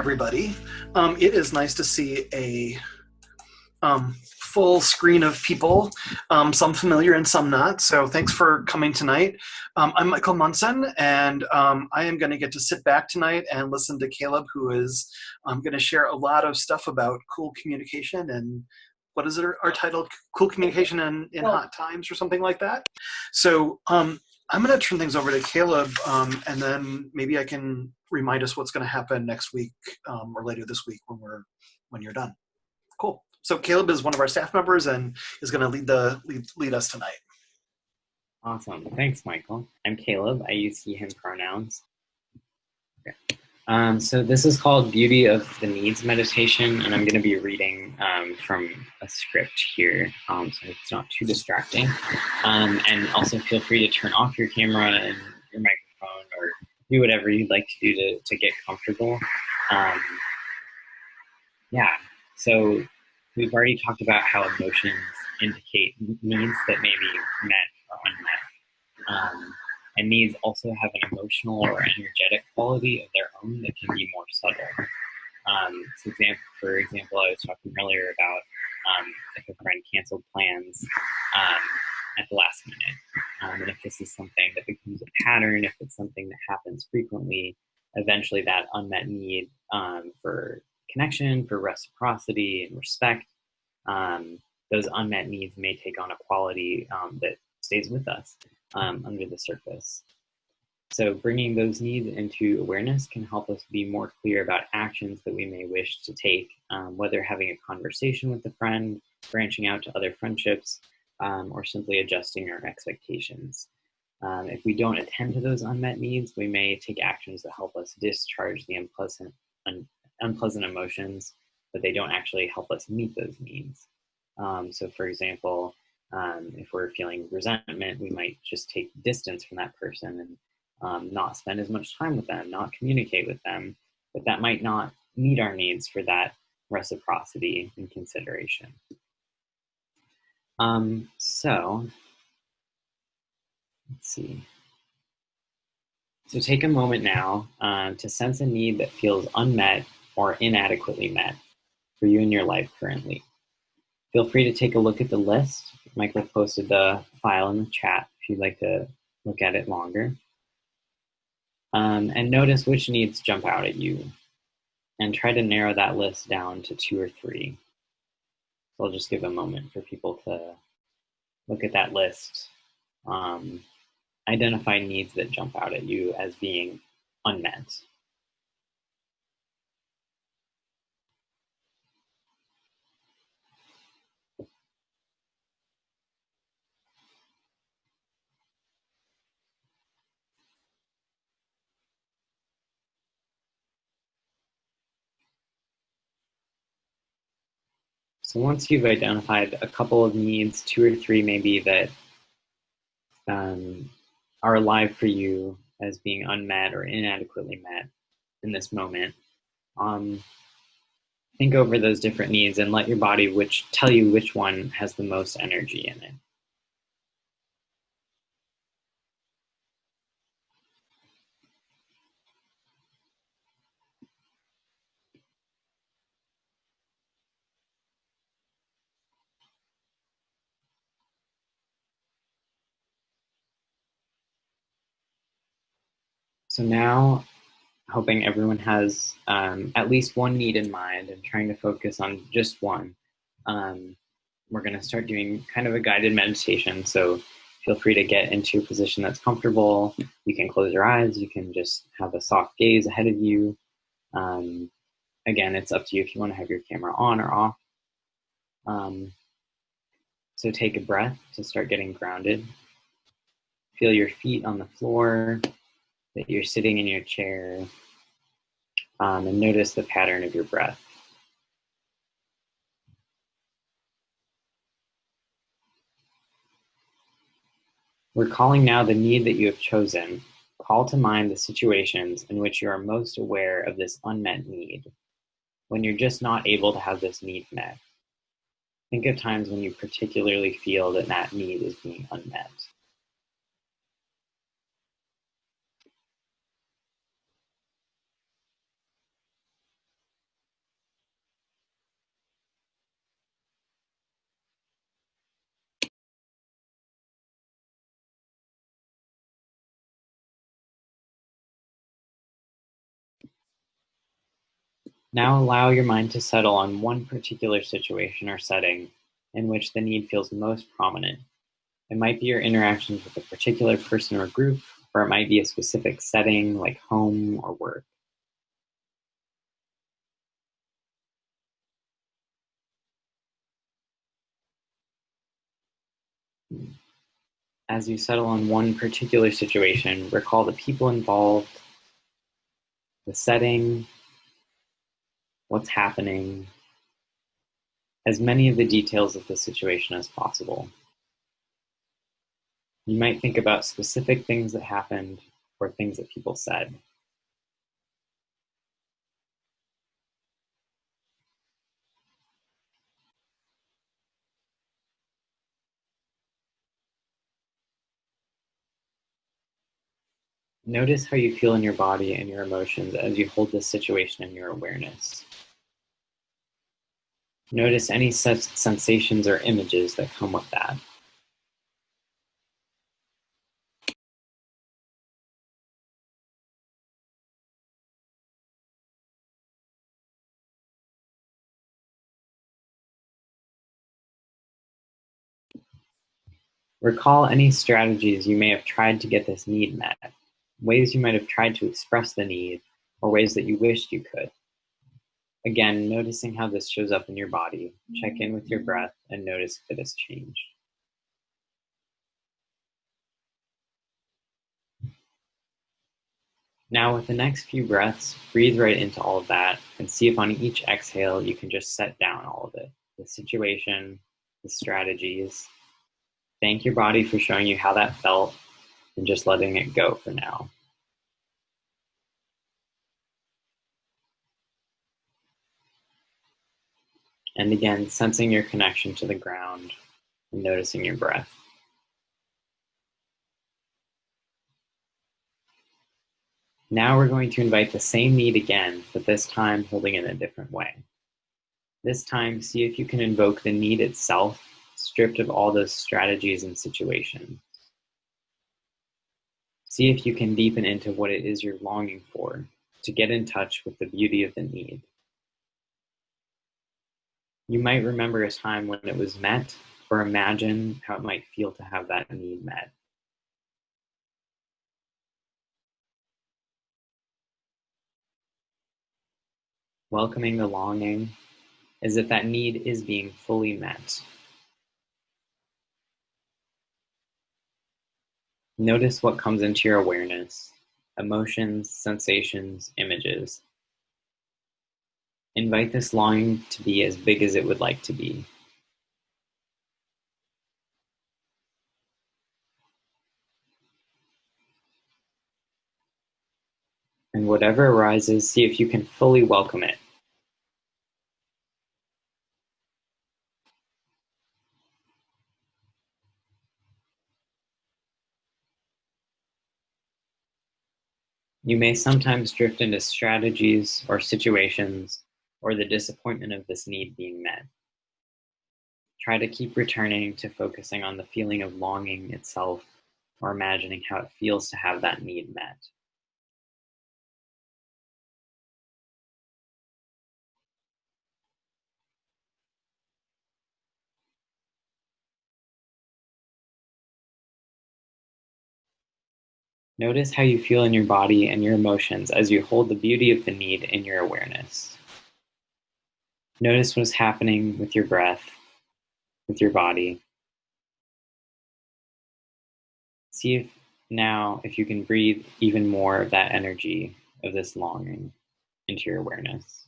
everybody. It is nice to see a full screen of people, some familiar and some not. So thanks for coming tonight. I'm Michael Munson, and I am going to get to sit back tonight and listen to Caleb, who is going to share a lot of stuff about cool communication and what is it, our title? Cool communication in hot times or something like that. So I'm going to turn things over to Caleb, and then maybe I can remind us what's going to happen next week or later this week when you're done. Cool. So Caleb is one of our staff members and is going to lead us tonight. Awesome. Thanks, Michael. I'm Caleb. I use he, him pronouns. Okay. So this is called Beauty of the Needs Meditation, and I'm going to be reading from a script here, so it's not too distracting. And also feel free to turn off your camera and your microphone or do whatever you'd like to do to get comfortable. So we've already talked about how emotions indicate needs that may be met or unmet. And needs also have an emotional or energetic quality of their own that can be more subtle. For example, I was talking earlier about if a friend canceled plans at the last minute. And if this is something that becomes a pattern, if it's something that happens frequently, eventually that unmet need for connection, for reciprocity and respect, those unmet needs may take on a quality that stays with us under the surface. So bringing those needs into awareness can help us be more clear about actions that we may wish to take, whether having a conversation with a friend, branching out to other friendships, or simply adjusting our expectations. If we don't attend to those unmet needs, we may take actions that help us discharge the unpleasant emotions, but they don't actually help us meet those needs. So for example, if we're feeling resentment, we might just take distance from that person and not spend as much time with them, not communicate with them, but that might not meet our needs for that reciprocity and consideration. So let's see. So take a moment now to sense a need that feels unmet or inadequately met for you in your life currently. Feel free to take a look at the list. Michael posted the file in the chat if you'd like to look at it longer. And notice which needs jump out at you and try to narrow that list down to 2 or 3. So I'll just give a moment for people to look at that list, identify needs that jump out at you as being unmet. So once you've identified a couple of needs, 2 or 3 maybe that are alive for you as being unmet or inadequately met in this moment, think over those different needs and let your body tell you which one has the most energy in it. So now, hoping everyone has at least one need in mind and trying to focus on just one, we're going to start doing kind of a guided meditation. So feel free to get into a position that's comfortable. You can close your eyes. You can just have a soft gaze ahead of you. Again, it's up to you if you want to have your camera on or off. So take a breath to start getting grounded. Feel your feet on the floor, that you're sitting in your chair, and notice the pattern of your breath. Recalling now the need that you have chosen, call to mind the situations in which you are most aware of this unmet need, when you're just not able to have this need met. Think of times when you particularly feel that that need is being unmet. Now allow your mind to settle on one particular situation or setting in which the need feels most prominent. It might be your interactions with a particular person or group, or it might be a specific setting like home or work. As you settle on one particular situation, recall the people involved, the setting, what's happening, as many of the details of the situation as possible. You might think about specific things that happened or things that people said. Notice how you feel in your body and your emotions as you hold this situation in your awareness. Notice any such sensations or images that come with that. Recall any strategies you may have tried to get this need met, ways you might have tried to express the need, or ways that you wished you could. Again, noticing how this shows up in your body, check in with your breath and notice if it has changed. Now, with the next few breaths, breathe right into all of that and see if on each exhale you can just set down all of it, the situation, the strategies. Thank your body for showing you how that felt and just letting it go for now. And again, sensing your connection to the ground and noticing your breath. Now we're going to invite the same need again, but this time holding it a different way. This time, see if you can invoke the need itself, stripped of all those strategies and situations. See if you can deepen into what it is you're longing for, to get in touch with the beauty of the need. You might remember a time when it was met, or imagine how it might feel to have that need met. Welcoming the longing as if that need is being fully met. Notice what comes into your awareness, emotions, sensations, images. Invite this longing to be as big as it would like to be. And whatever arises, see if you can fully welcome it. You may sometimes drift into strategies or situations or the disappointment of this need being met. Try to keep returning to focusing on the feeling of longing itself or imagining how it feels to have that need met. Notice how you feel in your body and your emotions as you hold the beauty of the need in your awareness. Notice what's happening with your breath, with your body. See if now, if you can breathe even more of that energy of this longing into your awareness.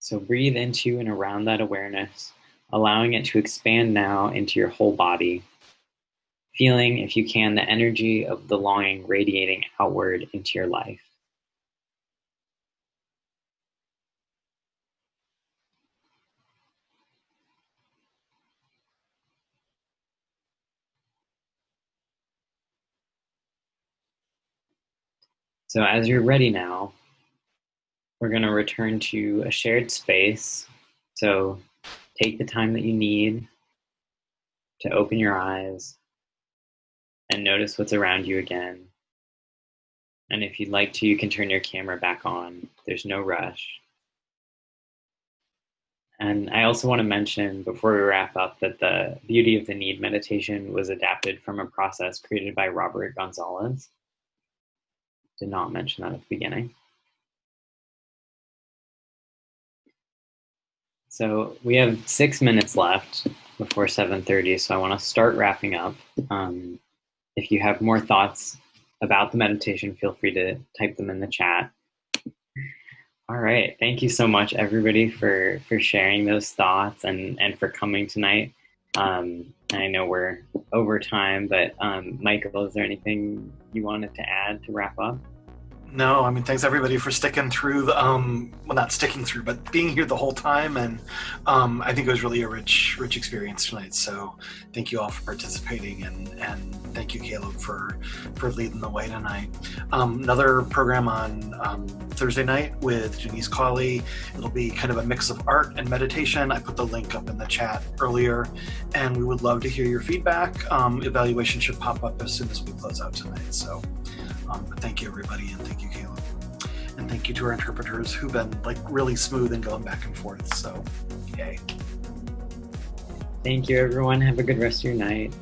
So breathe into and around that awareness, allowing it to expand now into your whole body, feeling, if you can, the energy of the longing radiating outward into your life. So as you're ready now, We're going to return to a shared space. So take the time that you need to open your eyes and notice what's around you again. And if you'd like to, you can turn your camera back on. There's no rush. And I also want to mention before we wrap up that the Beauty of the Need meditation was adapted from a process created by Robert Gonzalez. Did not mention that at the beginning. So we have 6 minutes left before 7:30, so I want to start wrapping up. If you have more thoughts about the meditation, feel free to type them in the chat. All right. Thank you so much, everybody, for sharing those thoughts and for coming tonight. I know we're over time, but Michael, is there anything you wanted to add to wrap up? No, I mean, thanks everybody for sticking through the, well, not sticking through, but being here the whole time. And I think it was really a rich experience tonight. So thank you all for participating, and thank you, Caleb, for leading the way tonight. Another program on Thursday night with Janice Cawley. It'll be kind of a mix of art and meditation. I put the link up in the chat earlier, and we would love to hear your feedback. Evaluation should pop up as soon as we close out tonight. So but thank you, everybody, and thank you, Caleb. And thank you to our interpreters who've been like really smooth and going back and forth. So, yay. Thank you, everyone. Have a good rest of your night.